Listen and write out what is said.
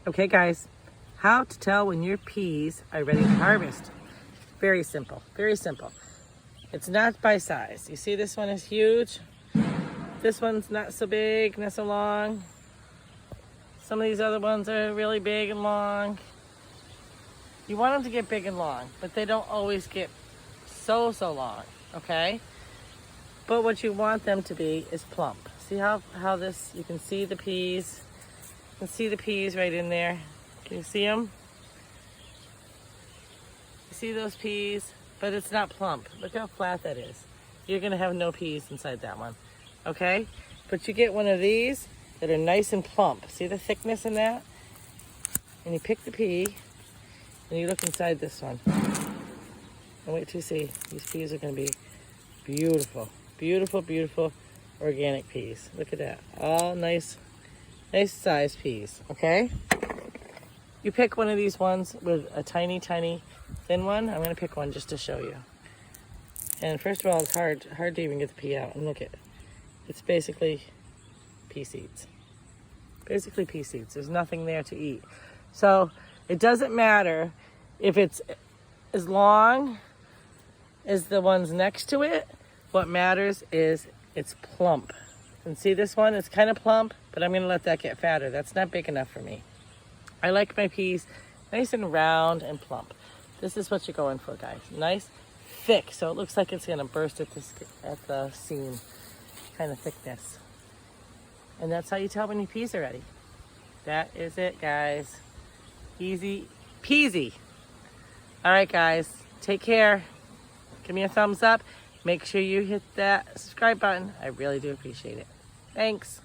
Okay guys, how to tell when your peas are ready to harvest. Very simple, very simple. It's not by size. You see this one is huge. This one's not so big, not so long. Some of these other ones are really big and long. You want them to get big and long, but they don't always get so long, okay? But what you want them to be is plump. See how this, you can see the peas. You can see the peas right in there. Can you see them? You see those peas? But it's not plump. Look how flat that is. You're gonna have no peas inside that one, okay? But you get one of these that are nice and plump. See the thickness in that? And you pick the pea, and you look inside this one. And wait till you see, these peas are gonna be beautiful. Beautiful, beautiful organic peas. Look at that, all nice sized peas, okay? You pick one of these ones with a tiny thin one. I'm gonna pick one just to show you. And first of all, it's hard to even get the pea out. And look at it. It's basically pea seeds. Basically pea seeds. There's nothing there to eat. So it doesn't matter if it's as long as the ones next to it. What matters is it's plump. And see this one? It's kind of plump, but I'm gonna let that get fatter. That's not big enough for me. I like my peas nice and round and plump. This is what you're going for, guys. Nice, thick, so it looks like it's gonna burst at the seam, kind of thickness. And that's how you tell when your peas are ready. That is it, guys. Easy peasy. All right, guys, take care. Give me a thumbs up. Make sure you hit that subscribe button. I really do appreciate it. Thanks.